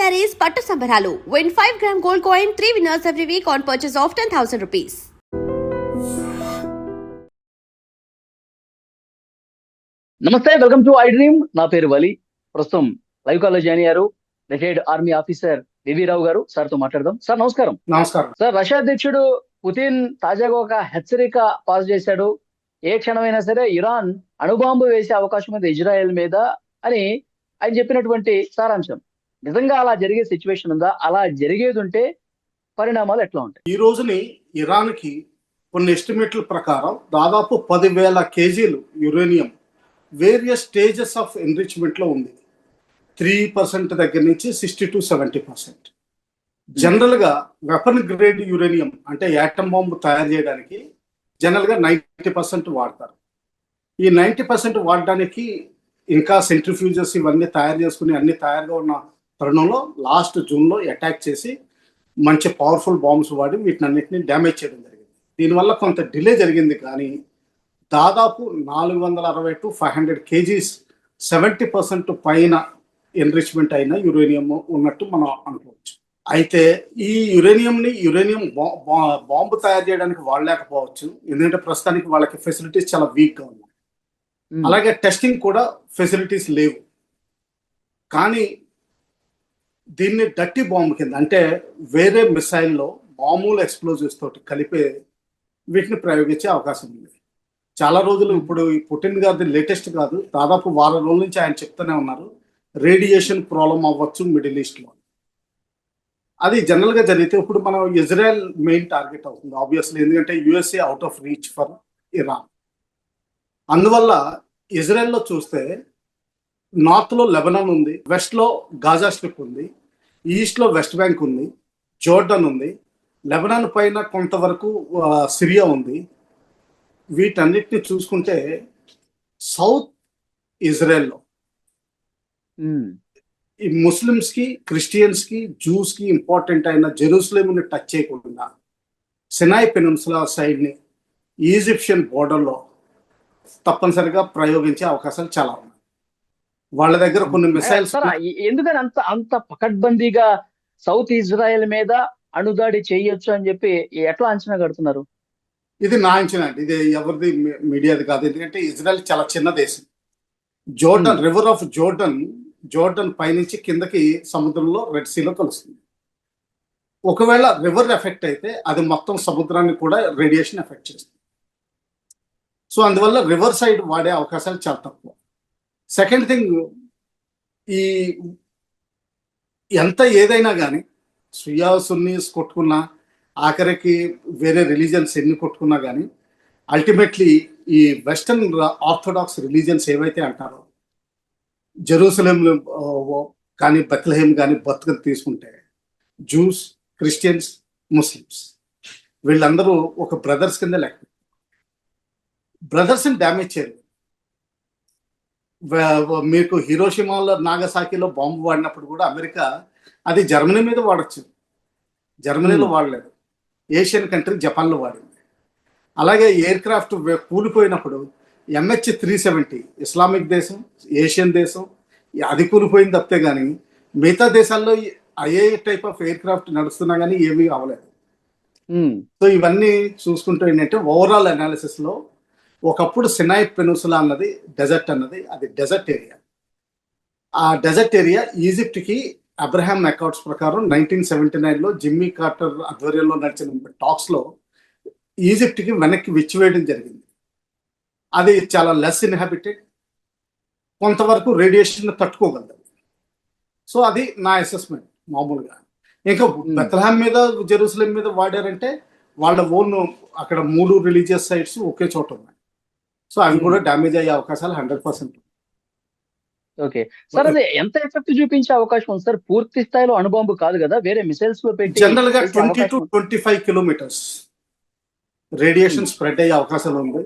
sarees పట్టు సంబరాలు. Win 5 gram gold coin, 3 winners every week on purchase of 10,000 rupees. నమస్తే, welcome to I dream. నా పేరు వలి. ప్రస్తుతం లైవ్ కాల్ లో జాయిన్ అయ్యారు రిటైర్డ్ ఆర్మీ ఆఫీసర్ వివి రావు గారు. సార్ తో మాట్లాడదాం. సార్ నమస్కారం. నమస్కారం సార్, రష్యా అధ్యక్షుడు పుతిన్ తాజాగా ఒక హెచ్చరిక పాస్ చేశాడు. ఏ క్షణమైనా సరే ఇరాన్ అణుబాంబు వేసే అవకాశం ఉంది ఇజ్రాయెల్ మీద అని ఆయన చెప్పినటువంటి సారాంశం. నిజంగా అలా జరిగే సిచ్యువేషన్ ఉందా? అలా జరిగేది ఉంటే పరిణామాలు ఎట్లా ఉంటాయి? ఈ రోజుని ఇరాన్ కి కొన్ని ఎస్టిమేట్ల ప్రకారం దాదాపు 10,000 కేజీలు uranium various stages of enrichment లో ఉంది. 3% దగ్గర నుంచి 60 to 70%. జనరల్ గా వెపన్ గ్రేడ్ యురేనియం అంటే యాటమ్ బాంబు తయారు చేయడానికి జనరల్ గా 90% వాడతారు. ఈ 90% వాడడానికి ఇంకా సెంట్రిఫ్యూజెస్ ఇవన్నీ తయారు చేసుకుని అన్ని తయారుగా ఉన్న తరుణంలో లాస్ట్ జూన్లో అటాక్ చేసి మంచి పవర్ఫుల్ బాంబ్స్ వాడి వీటిని అన్నింటినీ డ్యామేజ్ చేయడం జరిగింది. దీనివల్ల కొంత డిలే జరిగింది, కానీ దాదాపు 460 to 500 కేజీస్ 70% పైన ఎన్రిచ్మెంట్ అయిన యురేనియం ఉన్నట్టు మనం అనుకోవచ్చు. అయితే ఈ యురేనియం బాంబు తయారు చేయడానికి వాడలేకపోవచ్చు, ఎందుకంటే ప్రస్తుతానికి వాళ్ళకి ఫెసిలిటీస్ చాలా వీక్గా ఉన్నాయి. అలాగే టెస్టింగ్ కూడా ఫెసిలిటీస్ లేవు. కానీ దీన్ని డట్టి బాంబు కింద అంటే వేరే మిసైల్లో మామూలు ఎక్స్ప్లోజివ్స్ తోటి కలిపే వీటిని ప్రయోగించే అవకాశం ఉంది. చాలా రోజులు ఇప్పుడు ఈ పుటిన్ గారిది లేటెస్ట్ కాదు, దాదాపు వారం రోజుల నుంచి ఆయన చెప్తూనే ఉన్నారు రేడియేషన్ ప్రాబ్లం అవ్వచ్చు మిడిల్ ఈస్ట్లో. అది జనరల్గా జరిగితే ఇప్పుడు మనం ఇజ్రాయెల్ మెయిన్ టార్గెట్ అవుతుంది ఆబ్వియస్లీ, ఎందుకంటే USA out of reach for Iran. అందువల్ల ఇజ్రాయెల్లో చూస్తే నార్త్లో లెబనాన్ ఉంది, వెస్ట్లో గాజా స్ట్రిప్ ఉంది, ఈస్ట్లో వెస్ట్ బ్యాంక్ ఉంది, జోర్డన్ ఉంది, లెబనాన్ పైన కొంతవరకు సిరియా ఉంది. వీటన్నిటిని చూసుకుంటే సౌత్ ఇజ్రాయెల్లో ఈ ముస్లిమ్స్కి, క్రిస్టియన్స్కి, జూస్కి ఇంపార్టెంట్ అయిన జెరూసలేంని టచ్ చేయకుండా సినాయ్ పెనిన్సులా సైడ్ని ఈజిప్షియన్ బోర్డర్లో తప్పనిసరిగా ప్రయోగించే అవకాశాలు చాలా ఉన్నాయి. వాళ్ళ దగ్గర కొన్ని మిసైల్స్. ఎందుకని అంత పకడ్బందీగా సౌత్ ఇజ్రాయెల్ మీద అణుదాడి చేయొచ్చు అని చెప్పి ఎట్లా అంచనా కడుతున్నారు? ఇది నా అంచనా అండి, ఇది ఎవరిది మీడియాది కాదు. ఎందుకంటే ఇజ్రాయెల్ చాలా చిన్న దేశం. జోర్డన్ రివర్ ఆఫ్ జోర్డన్ పైనుంచి కిందకి సముద్రంలో రెడ్ సీలో కలుస్తుంది. ఒకవేళ రివర్ ఎఫెక్ట్ అయితే అది మొత్తం సముద్రాన్ని కూడా రేడియేషన్ ఎఫెక్ట్ చేస్తుంది. సో అందువల్ల రివర్ సైడ్ వాడే అవకాశాలు చాలా తక్కువ. సెకండ్ థింగ్, ఈ ఎంత ఏదైనా కానీ షియా సున్నీస్ కొట్టుకున్నా, ఆఖరికి వేరే రిలీజన్స్ ఎన్ని కొట్టుకున్నా కానీ అల్టిమేట్లీ ఈ వెస్టర్న్ ఆర్థోడాక్స్ రిలీజన్స్ ఏవైతే అంటారో జెరూసలేం కానీ బెత్లెహేం కానీ బతుకలు తీసుకుంటే జూస్, క్రిస్టియన్స్, ముస్లిమ్స్ వీళ్ళందరూ ఒక బ్రదర్స్ కింద లెక్క. బ్రదర్స్ని డ్యామేజ్ చేయరు. మీకు హిరోషిమాలో, నాగసాకిలో బాంబు వాడినప్పుడు కూడా అమెరికా అది జర్మనీ మీద వాడచ్చు, జర్మనీలో వాడలేదు. ఏషియన్ కంట్రీ జపాన్లో వాడింది. అలాగే ఎయిర్ క్రాఫ్ట్ కూలిపోయినప్పుడు MH370 ఇస్లామిక్ దేశం, ఏషియన్ దేశం అది కూలిపోయింది తప్పితే కానీ మిగతా దేశాల్లో అయ్యే టైప్ ఆఫ్ ఎయిర్ క్రాఫ్ట్ నడుస్తున్నా కానీ ఏమీ అవ్వలేదు. సో ఇవన్నీ చూసుకుంటూ ఏంటంటే ఓవరాల్ అనాలిసిస్లో ఒకప్పుడు సినాయ్ పెనుసులా అన్నది డెజర్ట్ అన్నది అది డెజర్ట్ ఏరియా. ఆ డెజర్ట్ ఏరియా ఈజిప్ట్కి అబ్రహాం అకార్డ్స్ ప్రకారం 1979లో జిమ్మీ కార్టర్ ఆధ్వర్యంలో నడిచిన టాక్స్లో ఈజిప్ట్కి వెనక్కి విచ్చివేయడం జరిగింది. అది చాలా లెస్ ఇన్హాబిటెడ్, కొంతవరకు రేడియేషన్ తట్టుకోగలదు. సో అది నా అసెస్మెంట్ మామూలుగా. ఇంకా బెత్లెహేం మీద, జెరూసలేం మీద వాడారంటే వాళ్ళ ఓన్ అక్కడ 3 రిలీజియస్ సైట్స్ ఒకే చోట ఉన్నాయి. సో అవి కూడా డ్యామేజ్ అయ్యే అవకాశాలు 100%. ఓకే సార్, అది ఎంత ఎఫెక్ట్ చూపించే అవకాశం ఉంది సార్? పూర్తి స్థాయిలో అణుబాంబు కాదు కదా, వేరే మిసైల్స్ లో పెట్టి జనరల్ గా 20 to 25 కిలోమీటర్స్ రేడియేషన్ స్ప్రెడ్ అయ్యే అవకాశాలు ఉంది.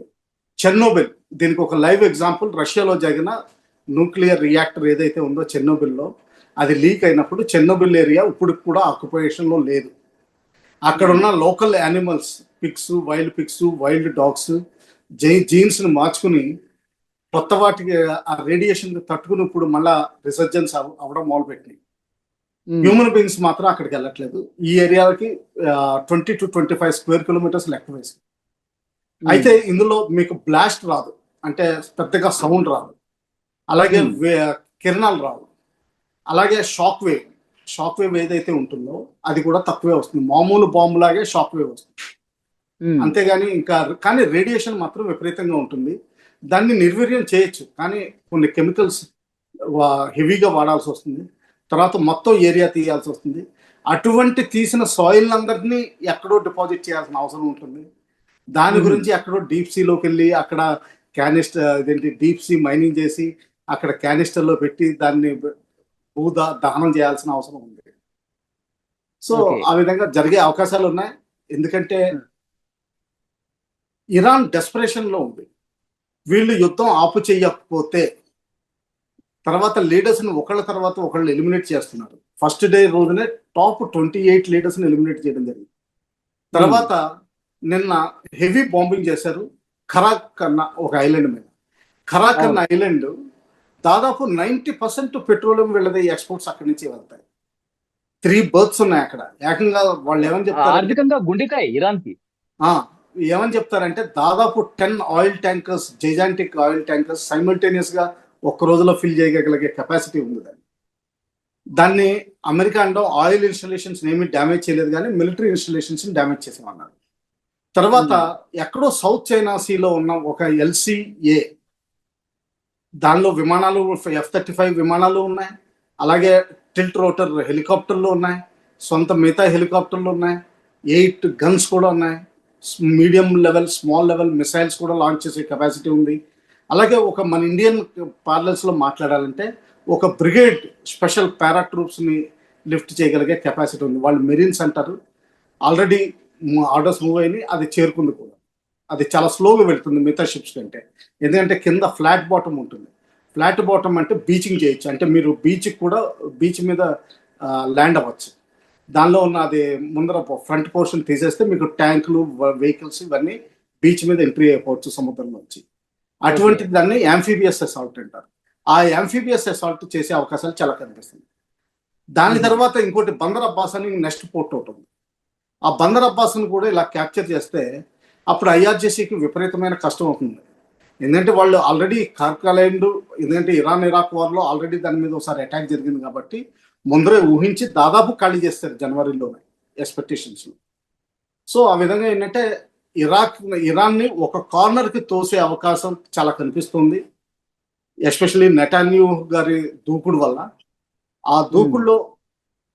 చెర్నోబిల్ దీనికి ఒక లైవ్ ఎగ్జాంపుల్. రష్యాలో జరిగిన న్యూక్లియర్ రియాక్టర్ ఏదైతే ఉందో చెర్నోబిల్లో, అది లీక్ అయినప్పుడు చెర్నోబిల్ ఏరియా ఇప్పుడు కూడా ఆక్యుపేషన్లో లేదు. అక్కడ ఉన్న local animals, pigs, wild dogs జీన్స్ని మార్చుకుని కొత్త వాటికి ఆ రేడియేషన్ తట్టుకుని ఇప్పుడు మళ్ళా రిసర్జెన్స్ అవ్వడం మొదలుపెట్టినాయి. హ్యూమన్ బీయింగ్స్ మాత్రం అక్కడికి వెళ్ళట్లేదు. ఈ ఏరియాకి 20 to 25 స్క్వేర్ కిలోమీటర్స్ లెక్క వేసి. అయితే ఇందులో మీకు బ్లాస్ట్ రాదు, అంటే పెద్దగా సౌండ్ రాదు, అలాగే కిరణాలు రావు, అలాగే షాక్ వేవ్ ఏదైతే ఉంటుందో అది కూడా తక్కువే వస్తుంది. మామూలు బాంబు లాగే షాక్ వేవ్ వస్తుంది, అంతేగాని ఇంకా కానీ రేడియేషన్ మాత్రం విపరీతంగా ఉంటుంది. దాన్ని నిర్వీర్యం చేయొచ్చు, కానీ కొన్ని కెమికల్స్ హెవీగా వాడాల్సి వస్తుంది. తర్వాత మొత్తం ఏరియా తీయాల్సి వస్తుంది. అటువంటి తీసిన సాయిల్ అందరినీ ఎక్కడో డిపాజిట్ చేయాల్సిన అవసరం ఉంటుంది. దాని గురించి ఎక్కడో డీప్ సీలోకి వెళ్ళి అక్కడ డీప్ సీ మైనింగ్ చేసి అక్కడ క్యానిస్టర్లో పెట్టి దాన్ని దహనం చేయాల్సిన అవసరం ఉంది. సో ఆ విధంగా జరిగే అవకాశాలు ఉన్నాయి. ఎందుకంటే ఇరాన్ డెస్పరేషన్ లో ఉంది. వీళ్ళు యుద్ధం ఆపు చేయకపోతే తర్వాత లీడర్స్ ని ఒకళ్ళ తర్వాత ఒకళ్ళు ఎలిమినేట్ చేస్తున్నారు. ఫస్ట్ డే రోజునే టాప్ 28 లీడర్స్ ని ఎలిమినేట్ చేయడం జరిగింది. తర్వాత నిన్న హెవీ బాంబింగ్ చేశారు ఖరాక్ అన్న ఒక ఐలాండ్ మీద. ఖరాక్ అన్న ఐలాండ్ దాదాపు 90% పెట్రోలియం వీళ్ళది ఎక్స్పోర్ట్స్ అక్కడి నుంచి వెళ్తాయి. 3 బర్త్స్ ఉన్నాయి అక్కడ. ఏకంగా వాళ్ళు ఏమని చెప్తారు, ఆర్థికంగా గుండెకాయ ఇరాన్ కి. ఏమని చెప్తారంటే దాదాపు 10 oil tankers, gigantic oil tankers simultaneous గా ఒక్క రోజులో ఫిల్ చేయగలిగే కెపాసిటీ ఉంది. దాన్ని అమెరికా అండం ఆయిల్ ఇన్స్టాలేషన్స్ ఏమీ డ్యామేజ్ చేయలేదు, కానీ మిలిటరీ ఇన్స్టాలేషన్స్ డ్యామేజ్ చేసామన్నారు. తర్వాత ఎక్కడో సౌత్ చైనా సీలో ఉన్న ఒక LCA, దానిలో విమానాలు F-35 విమానాలు ఉన్నాయి, అలాగే టిల్ట్ రోటర్ హెలికాప్టర్లు ఉన్నాయి, సొంత మిగతా హెలికాప్టర్లు ఉన్నాయి, 8 గన్స్ కూడా ఉన్నాయి, medium level small level missiles కూడా లాంచ్ చేసే కెపాసిటీ ఉంది. అలాగే ఒక మన ఇండియన్ పార్లర్స్ లో మాట్లాడాలంటే ఒక బ్రిగేడ్ స్పెషల్ పారా ట్రూప్స్ ని లిఫ్ట్ చేయగలిగే కెపాసిటీ ఉంది. వాళ్ళు మెరీన్స్ అంటారు. ఆల్రెడీ ఆర్డర్స్ మూవ్ అయినాయి, అది చేరుకుంది కూడా. అది చాలా స్లోగా వెళ్తుంది మిగతా షిప్స్ కంటే, ఎందుకంటే కింద ఫ్లాట్ బాటమ్ ఉంటుంది. ఫ్లాట్ బాటమ్ అంటే బీచింగ్ చేయొచ్చు, అంటే మీరు బీచ్ మీద ల్యాండ్ అవ్వచ్చు. దానిలో ఉన్న అది ముందర ఫ్రంట్ పోర్షన్ తీసేస్తే మీకు ట్యాంకులు, వెహికల్స్ ఇవన్నీ బీచ్ మీద ఎంట్రీ అయిపోవచ్చు సముద్రంలోంచి. అటువంటి దాన్ని యాంఫీబియస్ అసాల్ట్ అంటారు. ఆ యాంఫీబియస్ అసాల్ట్ చేసే అవకాశాలు చాలా కనిపిస్తుంది. దాని తర్వాత ఇంకోటి బందర్ అబ్బాస్ అని నెక్స్ట్ పోర్ట్ అవుతుంది. ఆ బందర్ అబ్బాస్ని కూడా ఇలా క్యాప్చర్ చేస్తే అప్పుడు IRGCకి విపరీతమైన కష్టం అవుతుంది. ఎందుకంటే వాళ్ళు ఆల్రెడీ కార్కాలైండ్, ఎందుకంటే ఇరాక్ వార్లో ఆల్రెడీ దాని మీద ఒకసారి అటాక్ జరిగింది కాబట్టి ముందరే ఊహించి దాదాపు ఖాళీ చేస్తారు జనవరిలోనే ఎక్స్పెక్టేషన్స్లో. సో ఆ విధంగా ఏంటంటే ఇరాన్ని ఒక కార్నర్కి తోసే అవకాశం చాలా కనిపిస్తుంది, ఎస్పెషల్లీ నెటాన్యాహు గారి దూకుడు వల్ల. ఆ దూకుడులో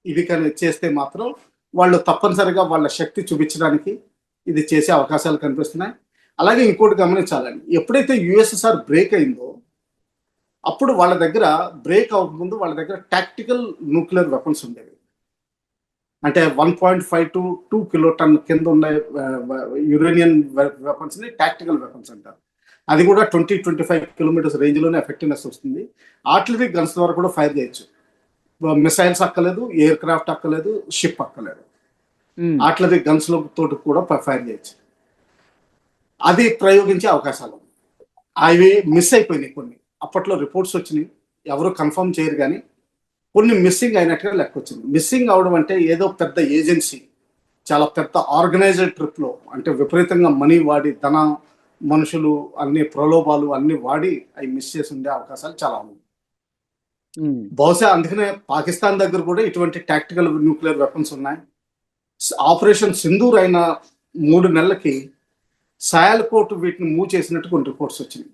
ఇది చేస్తే మాత్రం వాళ్ళు తప్పనిసరిగా వాళ్ళ శక్తి చూపించడానికి ఇది చేసే అవకాశాలు కనిపిస్తున్నాయి. అలాగే ఇంకోటి గమనించాలండి, ఎప్పుడైతే USSR బ్రేక్ అయిందో అప్పుడు వాళ్ళ దగ్గర బ్రేక్ అవ్వకముందు వాళ్ళ దగ్గర టాక్టికల్ న్యూక్లియర్ వెపన్స్ ఉండేవి. అంటే 1.5 to 2 కిలోటన్ కింద ఉన్న యురేనియన్ వెపన్స్ ని టాక్టికల్ వెపన్స్ అంటారు. అది కూడా 20-25 కిలోమీటర్స్ రేంజ్లోనే ఎఫెక్టివ్నెస్ వస్తుంది. ఆర్టిలరీ గన్స్ ద్వారా కూడా ఫైర్ చేయొచ్చు. మిసైల్స్ అక్కలేదు, ఎయిర్ క్రాఫ్ట్ అక్కలేదు, షిప్ అక్కలేదు, ఆర్టిలరీ గన్స్ తోటి కూడా ఫైర్ చేయొచ్చు. అది ప్రయోగించే అవకాశాలు అవి మిస్ అయిపోయినాయి. కొన్ని అప్పట్లో రిపోర్ట్స్ వచ్చినాయి, ఎవరు కన్ఫర్మ్ చేయరు, కానీ కొన్ని మిస్సింగ్ అయినట్టుగా లెక్క వచ్చింది. మిస్సింగ్ అవడం అంటే ఏదో పెద్ద ఏజెన్సీ చాలా పెద్ద ఆర్గనైజ్డ్ ట్రిప్లో, అంటే విపరీతంగా మనీ వాడి మనుషులు అన్ని ప్రలోభాలు అన్ని వాడి అవి మిస్ చేసి ఉండే అవకాశాలు చాలా ఉన్నాయి. బహుశా అందుకనే పాకిస్తాన్ దగ్గర కూడా ఇటువంటి టాక్టికల్ న్యూక్లియర్ వెపన్స్ ఉన్నాయి. ఆపరేషన్ సింధూర్ అయిన 3 నెలలకి సయాల్కోట్ వీటిని మూవ్ చేసినట్టు కొన్ని రిపోర్ట్స్ వచ్చినాయి.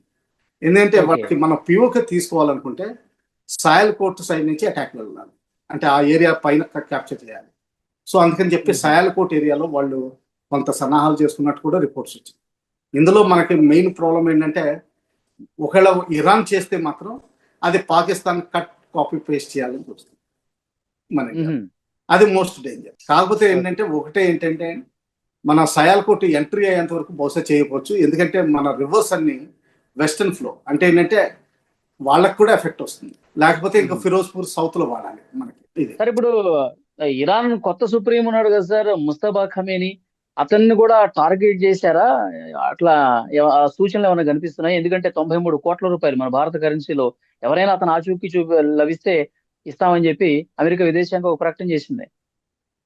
ఎందుకంటే వాటికి మనం POK తీసుకోవాలనుకుంటే సయాల్కోట్ సైడ్ నుంచి అటాక్ వెళ్ళాలి, అంటే ఆ ఏరియా పైన క్యాప్చర్ చేయాలి. సో అందుకని చెప్పి సయాల్కోట్ ఏరియాలో వాళ్ళు కొంత సన్నాహాలు చేసుకున్నట్టు కూడా రిపోర్ట్స్ వచ్చాయి. ఇందులో మనకి మెయిన్ ప్రాబ్లం ఏంటంటే ఒకవేళ ఇరాన్ చేస్తే మాత్రం అది పాకిస్తాన్ కట్ కాపీ పేస్ట్ చేయాలని చూస్తుంది మనకి. అది మోస్ట్ డేంజర్. కాకపోతే ఏంటంటే మన సయాల్కోట్ ఎంట్రీ అయ్యేంత వరకు బహుశా చేయకపోవచ్చు, ఎందుకంటే మన రివర్స్ అన్ని వెస్టర్న్ ఫ్లో, అంటే ఏంటంటే వాళ్ళకు కూడా ఎఫెక్ట్ వస్తుంది. లేకపోతే ఇంకా ఫిరోజ్పూర్ సౌత్ లో వాడాలి మనకి ఇది. సార్ ఇప్పుడు ఇరాన్ కొత్త సుప్రీం ఉన్నాడు కదా సార్, ముస్తఫా ఖమేని, అతన్ని కూడా టార్గెట్ చేశారా? అట్లా సూచనలు ఏమైనా కనిపిస్తున్నాయి? ఎందుకంటే 93 కోట్ల రూపాయలు మన భారత కరెన్సీలో ఎవరైనా అతను ఆచూకీ లభిస్తే ఇస్తామని చెప్పి అమెరికా విదేశాంగ ఒక ప్రకటన చేసింది.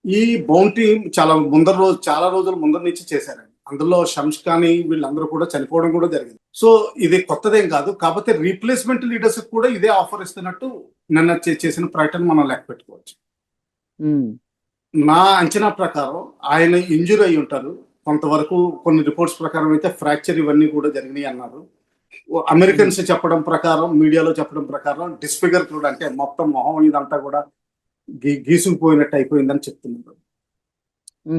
ఈ బౌంటీ చాలా రోజుల ముందర నుంచి చేశారండి. అందులో షమ్స్ ఖానీ వీళ్ళందరూ కూడా చనిపోవడం కూడా జరిగింది. సో ఇది కొత్తదేం కాదు. కాకపోతే రీప్లేస్మెంట్ లీడర్స్ కూడా ఇదే ఆఫర్ ఇస్తున్నట్టు నిన్న చేసిన ప్రకటన మనం లెక్క పెట్టుకోవచ్చు. నా అంచనా ప్రకారం ఆయన ఇంజూరీ అయి ఉంటారు కొంతవరకు. కొన్ని రిపోర్ట్స్ ప్రకారం అయితే ఫ్రాక్చర్ ఇవన్నీ కూడా జరిగినాయి అన్నారు. అమెరికన్స్ చెప్పడం ప్రకారం, మీడియాలో చెప్పడం ప్రకారం డిస్ఫిగర్ కూడా, అంటే మొత్తం మొహం ఇదంతా కూడా గీసుకుపోయినట్టు అయిపోయిందని చెప్తున్నారు.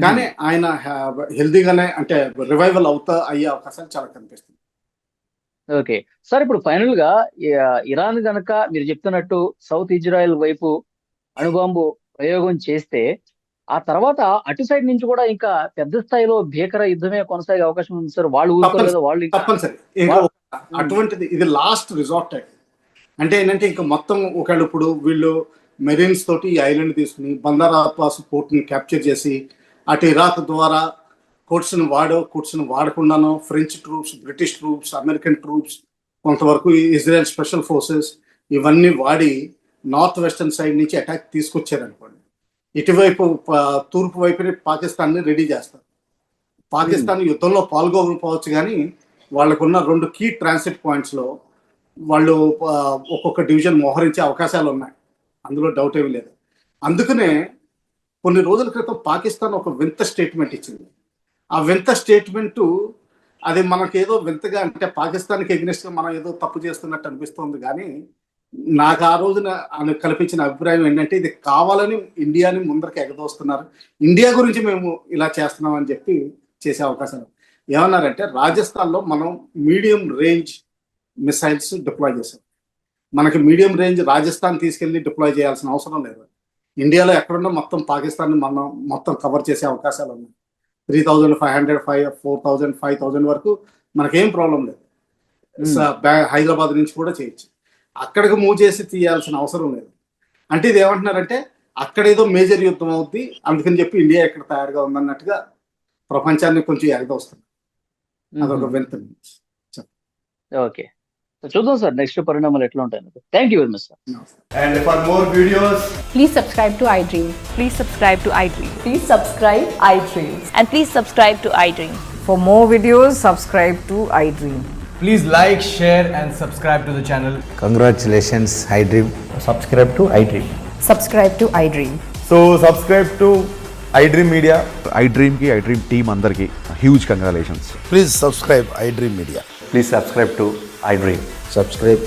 కానీ ఆయన హెల్దీగానే, అంటే రివైవల్ అయ్యే అవకాశాలు చాలా కనిపిస్తుంది. ఓకే సార్, ఇప్పుడు ఫైనల్ గా ఇరాన్ గనక మీరు చెప్తున్నట్టు సౌత్ ఇజ్రాయెల్ వైపు అణుబాంబు ప్రయోగం చేస్తే ఆ తర్వాత అటు సైడ్ నుంచి కూడా ఇంకా పెద్ద స్థాయిలో భీకర యుద్ధమే కొనసాగే అవకాశం ఉంది సార్. వాళ్ళు ఊరుకోలేదు, వాళ్ళు తప్పనిసరి అటువంటిది. ఇది లాస్ట్ రిసార్ట్ అంటే ఏంటంటే ఇంకా మొత్తం ఒకళ్ళు ఇప్పుడు వీళ్ళు మెరీన్స్ తోటి ఈ ఐలాండ్ తీసుకుని బందర్ అబ్బాస్ పోర్ట్ ని క్యాప్చర్ చేసి అటు ఇరాక్ ద్వారా కోట్స్ ని వాడకుండాను French troops, British troops, American troops, కొంతవరకు ఇజ్రాయెల్ స్పెషల్ ఫోర్సెస్ ఇవన్నీ వాడి నార్త్ వెస్టర్న్ సైడ్ నుంచి అటాక్ తీసుకొచ్చారనుకోండి. ఇటువైపు తూర్పు వైపుని పాకిస్తాన్ని రెడీ చేస్తారు. పాకిస్తాన్ యుద్ధంలో పాల్గొనకపోవచ్చు, కానీ వాళ్ళకున్న 2 కీ ట్రాన్సిట్ పాయింట్స్ లో వాళ్ళు ఒక్కొక్క డివిజన్ మోహరించే అవకాశాలు ఉన్నాయి. అందులో డౌట్ ఏమీ లేదు. అందుకనే కొన్ని రోజుల క్రితం పాకిస్తాన్ ఒక వింత స్టేట్మెంట్ ఇచ్చింది. ఆ వింత స్టేట్మెంట్ అది మనకేదో వింతగా, అంటే పాకిస్తాన్కి ఎగ్నెస్ట్ గా మనం ఏదో తప్పు చేస్తున్నట్టు అనిపిస్తుంది. కానీ నాకు ఆ రోజున కల్పించిన అభిప్రాయం ఏంటంటే ఇది కావాలని ఇండియాని ముందరికి ఎగదోస్తున్నారు, ఇండియా గురించి మేము ఇలా చేస్తున్నాం అని చెప్పి చేసే అవకాశం. ఏమన్నారంటే రాజస్థాన్లో మనం మీడియం రేంజ్ మిసైల్స్ డిప్లాయ్ చేసాం. మనకి మీడియం రేంజ్ రాజస్థాన్ తీసుకెళ్లి డిప్లాయ్ చేయాల్సిన అవసరం లేదు. ఇండియాలో ఎక్కడున్నా మొత్తం పాకిస్తాన్ మనం మొత్తం కవర్ చేసే అవకాశాలు ఉన్నాయి. 3,500, 4,000, 5,000 వరకు మనకేం ప్రాబ్లం లేదు. హైదరాబాద్ నుంచి కూడా చేయొచ్చు. అక్కడికి మూవ్ చేసి తీయాల్సిన అవసరం లేదు. అంటే ఇది ఏమంటున్నారంటే అక్కడేదో మేజర్ యుద్ధం అవుద్ది, అందుకని చెప్పి ఇండియా ఎక్కడ తయారుగా ఉందన్నట్టుగా ప్రపంచాన్ని కొంచెం ఎగదోస్తుంది. అదొక వింత. ఓకే, చూద్దాం సార్ నెక్స్ట్ పరిణామాలు ఎట్లా ఉంటాయి. Thank you very much sir. And for more videos, Please subscribe to iDream. Please subscribe to iDream. Please subscribe iDream. And please subscribe to iDream. For more videos, subscribe to iDream. please like, share and subscribe to the channel. Congratulations, iDream. Subscribe to iDream. Subscribe to iDream. So subscribe to iDream Media. iDream team అందరికి huge congratulations. Please subscribe iDream Media. Please subscribe to iDream. Subscribe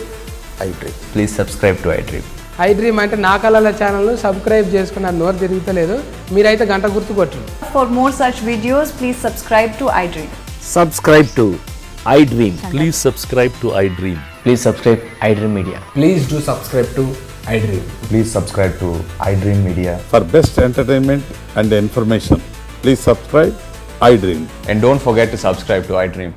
iDream. Please subscribe to iDream. iDream అంటే నా కళల ఛానల్ను subscribe చేసుకున్న నోరు తిరుగుతలేదు, మీరైతే గంట గుర్తు కొట్టండి. For more such videos, please subscribe to iDream. Subscribe to iDream. Please subscribe to iDream. Please subscribe iDream Media. Please do subscribe to iDream. Please subscribe to iDream Media. For best entertainment and information, please subscribe iDream. And don't forget to subscribe to iDream.